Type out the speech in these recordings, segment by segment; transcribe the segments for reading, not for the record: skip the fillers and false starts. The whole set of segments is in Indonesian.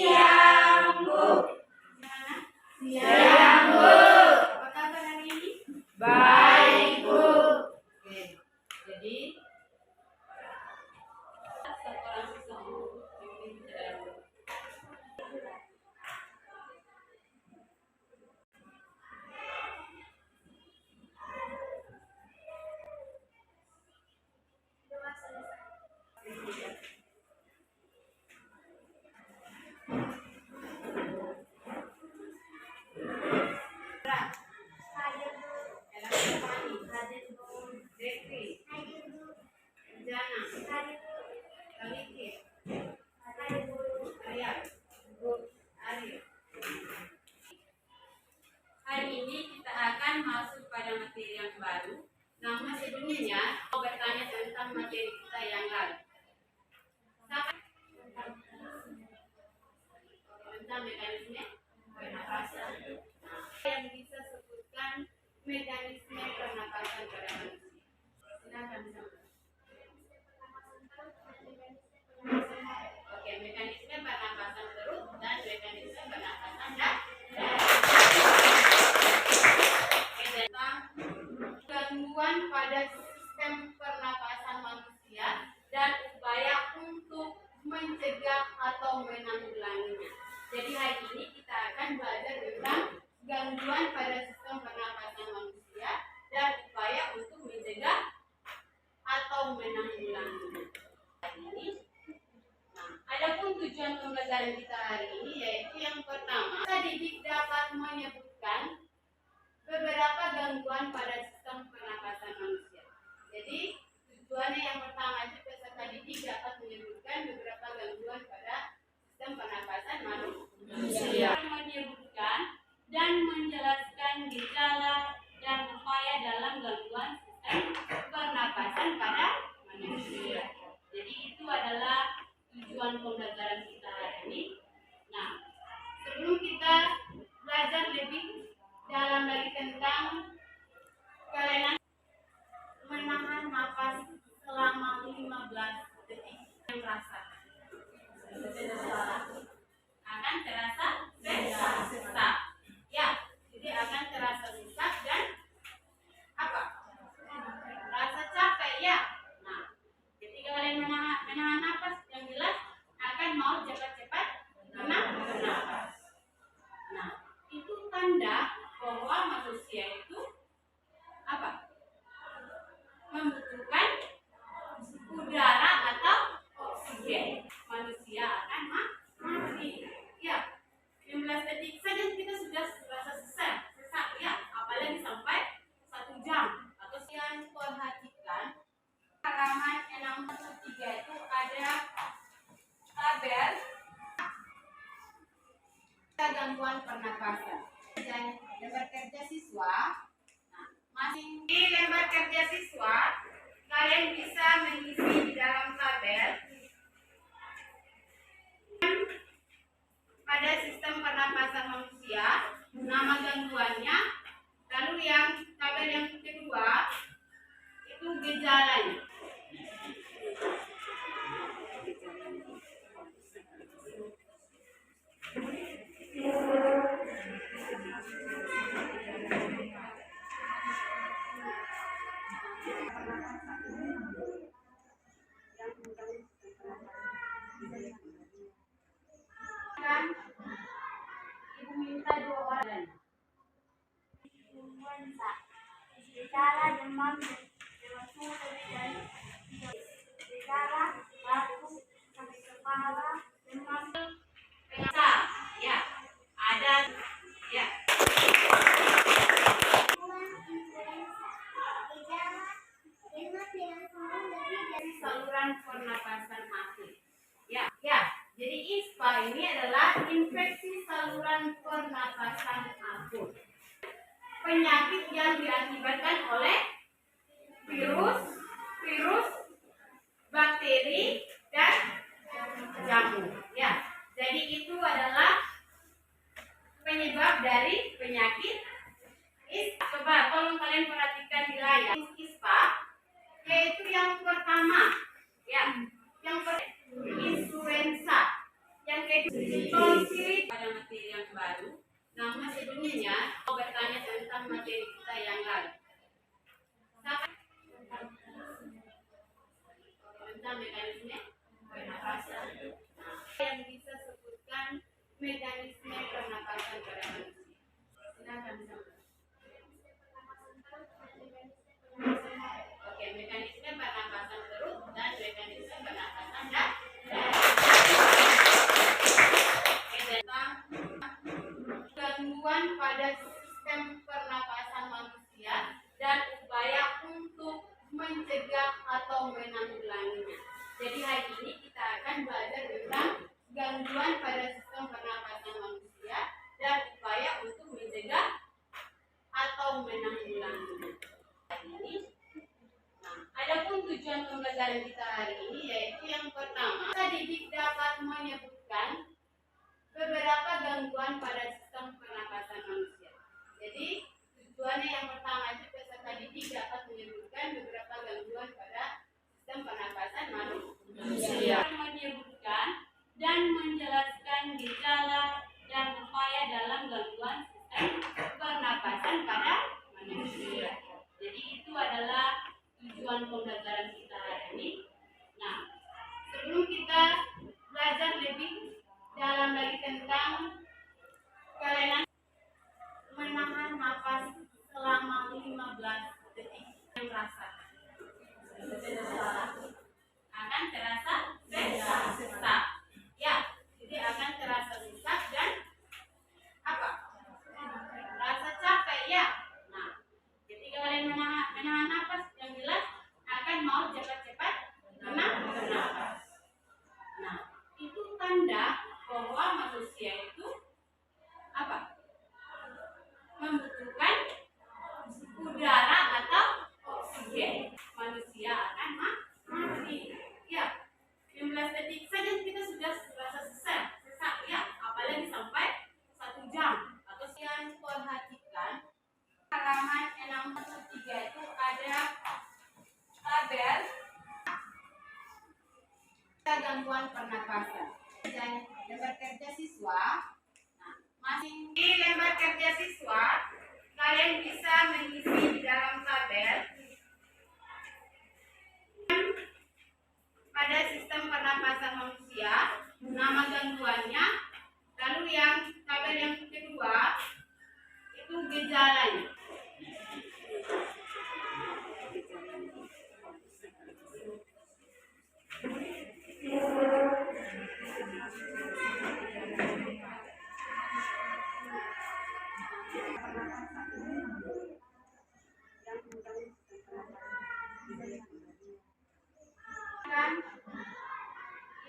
siang, Bu. Siang, Bu. Apa kabar hari ini? Baik, Bu. Oke. Jadi seorang siswa hari ini kita akan masuk pada materi yang baru. Namun sebelumnya mau bertanya tentang materi kita yang lalu. Tentang mekanisme pernapasan. Yang bisa sebutkan mekanisme pernapasan pada manusia. Silakan sama. Oke, mekanisme pernapasan perut dan mekanisme pernapasan tentang gangguan pada sistem pernapasan manusia dan upaya untuk mencegah atau menanggulanginya. Jadi hari ini kita akan belajar tentang gangguan pada sistem pernapasan manusia dan upaya untuk mencegah atau menanggulanginya. Adapun tujuan pembelajaran kita hari ini yaitu yang pertama, didik dapat menyebutkan beberapa gangguan pada sistem pernapasan manusia. Jadi tujuannya yang pertama itu peserta didik dapat menyebutkan beberapa gangguan pada sistem pernapasan manusia. Menyebutkan dan menjelaskan gejala dan upaya dalam gangguan sistem pernapasan pada manusia. Jadi itu adalah tujuan pembelajaran kita hari ini. Nah, sebelum kita belajar lebih dalam lagi tentang kelainan menahan nafas selama 15 detik yang terasa akan terasa sesak. Ya, jadi akan terasa sesak dan apa? Rasa capek ya. Nah, ketika kalian menahan nafas yang jelas akan mau cepat-cepat bernafas. Nah, itu tanda bahwa manusia itu apa? Membutuhkan udara atau oksigen. Manusia akan mati. Ya, 15 detik saja kita sudah merasa sesak ya, apalagi sampai 1 jam. Atau yang perhatikan halaman 63 itu ada tabel gangguan pernapasan dan lembar kerja siswa. Nah, masing di lembar kerja siswa kalian bisa mengisi di dalam tabel pada sistem pernapasan manusia, nama gangguannya, lalu yang tabel yang kedua itu gejalanya. Ibu minta 2 orang. Influenza, gejala demam berlangsung lebih dari 3 gejala batuk, sakit kepala, demam, pengasal. Ya, ada ya. Saluran pernapasan akut. Ya. Jadi ISPA ini adalah infeksi saluran pernapasan akut. Penyakit yang diakibatkan oleh virus, bakteri, dan jamur. Ya. Jadi itu adalah penyebab dari penyakit ISPA. Coba tolong kalian perhatikan di layar ISPA, yaitu yang pertama sebelumnya mau bertanya tentang materi kita yang lalu. Tentang mekanisme pernapasan. Yang bisa sebutkan mekanisme pernapasan pada manusia. Silakan. Oke, mekanisme pernapasan perut dan mekanisme pernapasan darat. Tentang gangguan pada sistem pernapasan manusia dan upaya untuk mencegah atau menanggulanginya. Jadi hari ini kita akan belajar tentang gangguan pada sistem pernapasan manusia dan upaya untuk mencegah atau menanggulanginya. Adapun tujuan pembelajaran kita hari ini yaitu yang pertama, didik dapat menyebutkan beberapa gangguan pada sistem pernapasan manusia. Jadi tujuannya yang pertama itu peserta didik dapat menyebutkan beberapa gangguan pada sistem pernapasan manusia. Menyebutkan dan menjelaskan gejala dan upaya dalam gangguan sistem pernapasan pada manusia. Jadi itu adalah tujuan pembelajaran kita hari ini. Nah, sebelum kita belajar lebih dalam lagi tentang kelainan menahan nafas selama 15 detik yang rasakan akan terasa sesak. Ya, jadi akan terasa sesak dan apa? Rasa capek ya. Nah, ketika kalian menahan nafas yang jelas akan mau cepat-cepat bernafas. Nah, itu tanda bahwa manusia itu apa? Membutuhkan udara atau oksigen. Manusia akan mati. Ya, 15 detik saja kita sudah rasa sesak ya, apalagi sampai 1 jam. Atau yang perhatikan halaman 63 itu ada tabel gangguan pernapasan. Dan lembar kerja siswa. Nah, masing di lembar kerja siswa kalian bisa mengisi di dalam tabel pada sistem pernapasan manusia, nama gangguannya, lalu yang tabel yang kedua itu gejalanya.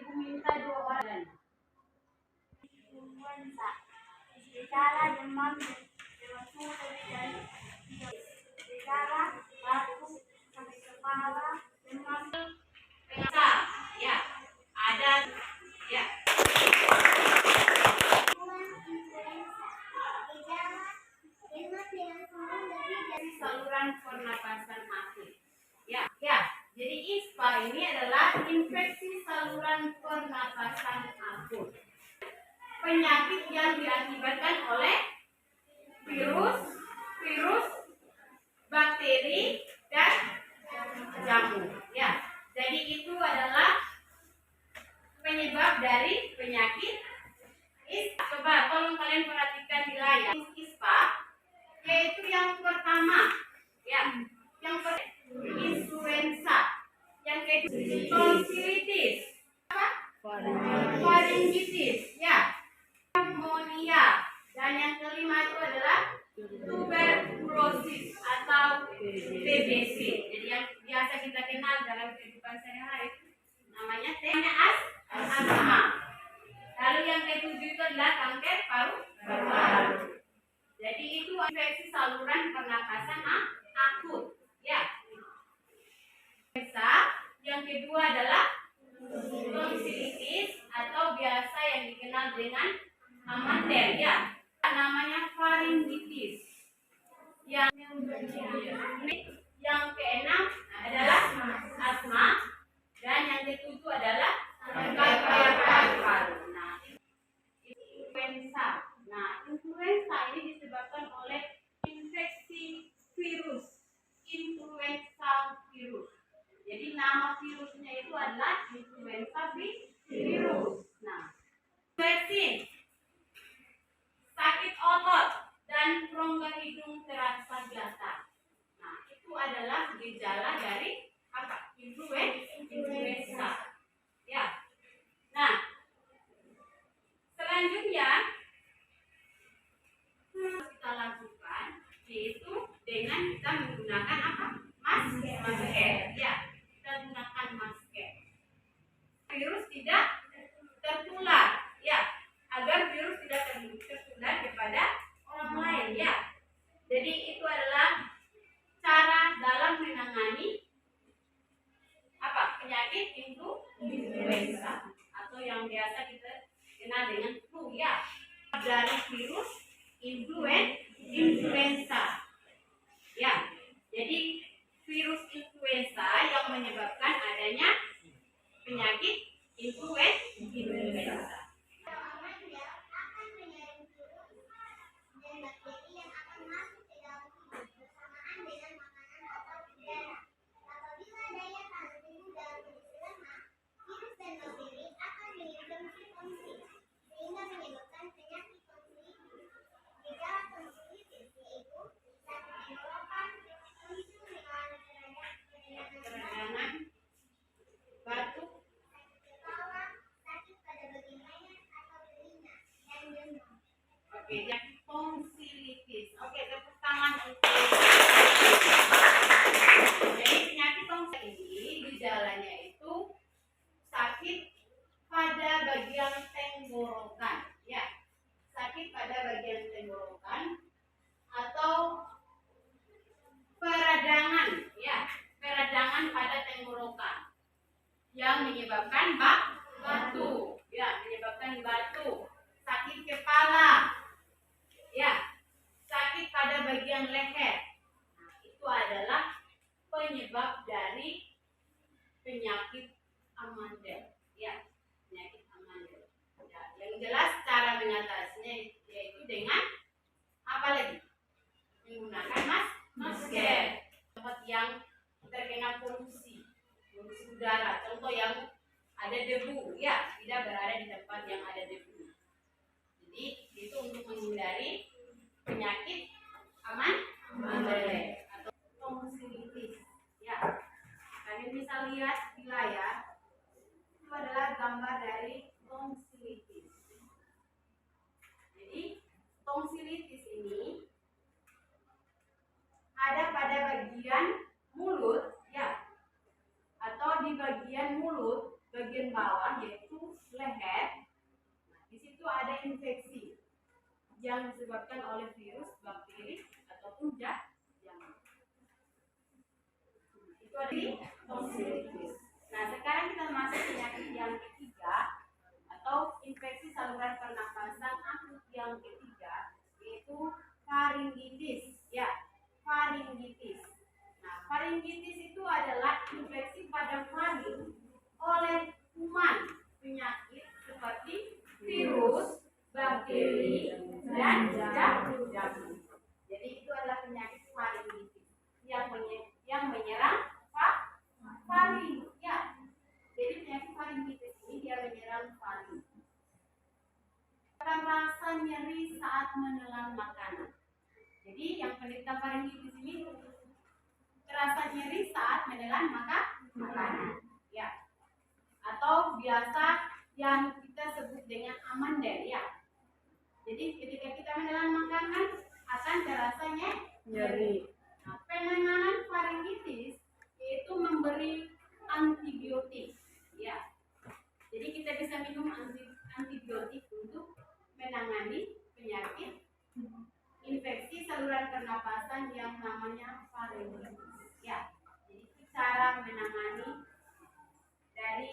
Ibu minta 2 orang. Influenza, gejala demam berlangsung lebih dari 3 gejala batuk, sakit kepala, demam. Ya, ada ya. Influenza, gejala demam berlangsung lebih dari Saluran pernapasan akut. Ya. Jadi ISPA ini adalah infeksi saluran pernapasan akut. Penyakit yang diakibatkan oleh virus, bakteri, dan jamur. Ya. Jadi itu adalah penyebab dari penyakit ISPA. Coba tolong kalian perhatikan di layar ISPA, yaitu yang pertama, ya, yang pertama influenza, yang kedua tonsilitis, faringitis, ya, pneumonia, dan yang kelima itu adalah tuberkulosis atau TBC. Jadi yang biasa kita kenal dalam kehidupan sehari-hari namanya asma. Lalu yang ketujuh itu adalah kanker paru-paru. Jadi itu infeksi saluran pernapasan akut. Ya. Yang kedua adalah tonsilitis atau biasa yang dikenal dengan amander. Ya. Namanya faringitis. Yang keenam adalah asma dan yang ketujuh adalah kanker paru-paru. Nah, influenza. Nah, influenza ini disebabkan virusnya itu adalah influenza virus. Nah, vaksin, sakit otot dan rongga hidung terasa gatal. Nah, itu adalah gejala dari apa? Influenza. Ya. Nah, selanjutnya kita lakukan yaitu dengan kita menggunakan apa? Masker. Ya, kita gunakan masker. Virus tidak tertular, ya, agar virus tidak tertular kepada orang lain, ya. Jadi itu adalah cara dalam menangani apa? Penyakit influenza atau yang biasa kita kenal dengan flu, ya. Dari virus influenza. Ya. Jadi virus influenza yang menyebabkan adanya penyakit influenza. Amanda akan menyaring virus dan bakteri yang akan masuk ke dalam tubuh bersamaan dengan makanan atau udara. Apabila daya tahan tubuh dalam kondisi lemah, virus dan bakteri akan menginfeksi tonsil sehingga menyebabkan penyakit tonsilitis. Gejala tonsilitis yaitu sakit tenggorokan, tonsil mengalami Peradangan, batuk, sakit kepala, sakit pada bagian leher atau telinga, dan demam. oke, yang tonsilitis. Oke, tepuk tangan untuk. Jadi penyakit tonsil ini gejalanya itu sakit pada bagian tenggorokan, ya, sakit pada bagian tenggorokan atau peradangan, ya, peradangan pada tenggorokan yang menyebabkan batu, ya, menyebabkan batu, sakit kepala, ya, sakit pada bagian leher. Nah, itu adalah penyebab dari penyakit Amandel, ya, penyakit Amandel. Ya, yang jelas cara mengatasinya yaitu dengan apa lagi? Menggunakan masker. Tempat yang terkena polusi udara, contoh yang ada debu, ya, tidak berada di tempat yang ada debu. Jadi itu untuk menghindari penyakit Amandel atau tonsilitis, ya. Kalian bisa lihat di layar, itu adalah gambar dari tonsilitis. Jadi tonsilitis ini ada pada bagian mulut, ya, atau di bagian mulut bagian bawah yaitu leher. Nah, di situ ada infeksi yang disebabkan oleh virus, bakteri ataupun jamur. Itu ada di tonsilitis. Nah, sekarang kita masuk penyakit yang ketiga atau infeksi saluran pernapasan akut yang ketiga yaitu faringitis, ya. Faringitis. Nah, faringitis itu adalah infeksi pada faring oleh kuman penyakit seperti virus, bakteri, dan jamur. Jadi itu adalah penyakit faringitis yang menyerang faring, ya. Jadi penyakit faringitis ini dia menyerang faring. Akan rasa nyeri saat menelan makanan. Jadi yang penderita faringitis ini terasa nyeri saat menelan makanan, ya, atau biasa yang kita sebut dengan Amandel, ya. Jadi ketika kita menelan makanan akan terasa nyeri. Nah, penanganan faringitis yaitu memberi antibiotik, ya. Jadi kita bisa minum antibiotik untuk menangani penyakit infeksi saluran pernapasan yang namanya faringitis, ya. Jadi cara menangani dari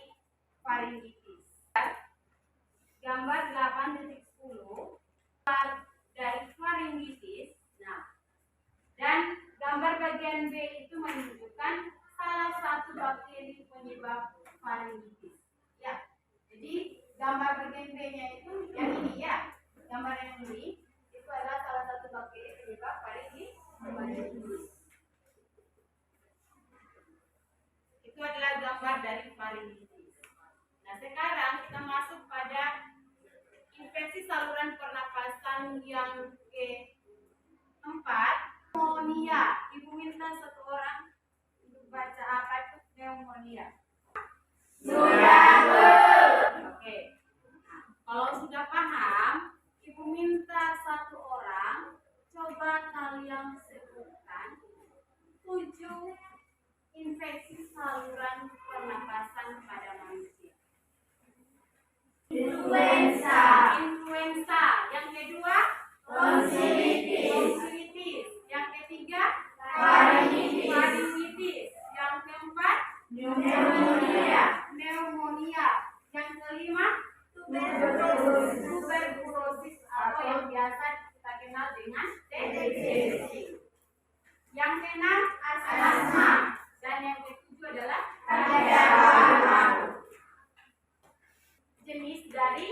faringitis. Gambar 8.10 dari faringitis. Nah, dan gambar bagian B itu menunjukkan salah satu bakteri penyebab faringitis, ya. Jadi gambar bagian B-nya itu yang ini, ya. Gambar yang ini itu adalah salah satu bakteri penyebab faringitis. Itu Itu adalah gambar dari faringitis. Nah, sekarang kita masuk pada infeksi saluran pernapasan yang keempat, pneumonia. Ibu minta satu orang untuk baca apa itu pneumonia. Sudah, Bu. Oke. Nah, kalau sudah paham, Ibu minta satu orang coba kalian sebutkan 7 infeksi saluran pernapasan pada manusia. Influenza. Influenza. Yang kedua, Tonsilitis. tonsilitis. Yang ketiga, Faringitis. faringitis. Yang keempat, Pneumonia. pneumonia. Yang kelima, Tuberkulosis. tuberkulosis atau yang biasa kita kenal dengan TBC. Yang keenam, asma. Dan yang ketujuh adalah Pada paru-paru. jenis dari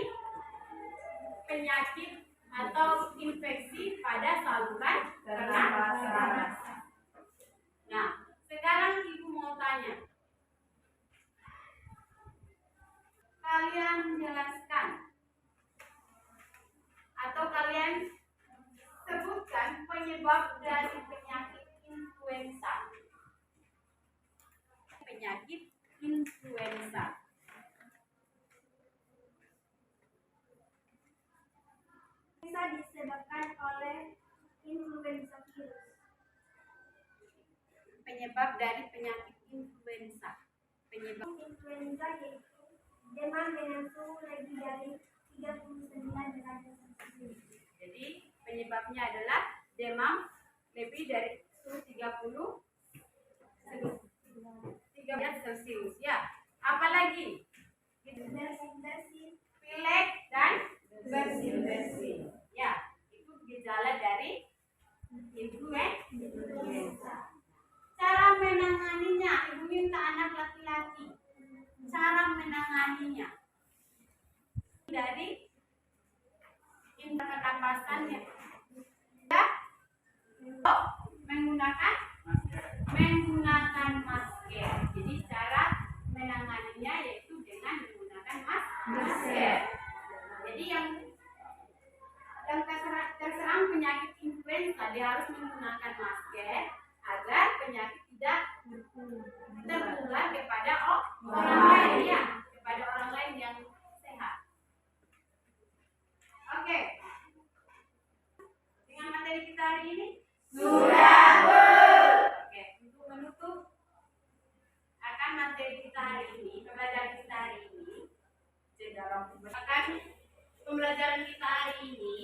penyakit atau infeksi pada saluran pernapasan. Nah, sekarang Ibu mau tanya. Kalian menjelaskan atau kalian sebutkan penyebab dari penyakit influenza. Penyakit influenza. Bisa disebabkan oleh influenza virus. Penyebab dari penyakit influenza. Penyebab Influenza yaitu demam dengan suhu lebih dari 39 derajat Celcius. Jadi penyebabnya adalah demam lebih dari suhu 13 Celcius ya. Apalagi Bersin-bersin. pilek dan bersin-bersin. Ya, itu gejala dari influenza. Cara menanganinya, Ibu minta anak laki-laki. Cara menanganinya dari pernapasan ya. Menggunakan masker. Jadi cara menanganinya yaitu dengan menggunakan masker. Jadi yang terserang penyakit influenza dia harus menggunakan masker agar penyakit tidak tertular kepada orang lain ya, kepada orang lain yang sehat. Oke. Dengan materi kita hari ini Sudah, Bu. Oke, untuk menutup akan materi kita hari ini, pembelajaran kita hari ini, pembelajaran kita hari ini,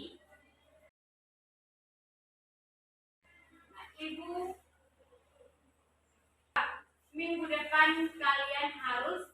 nah, Ibu, minggu depan kalian harus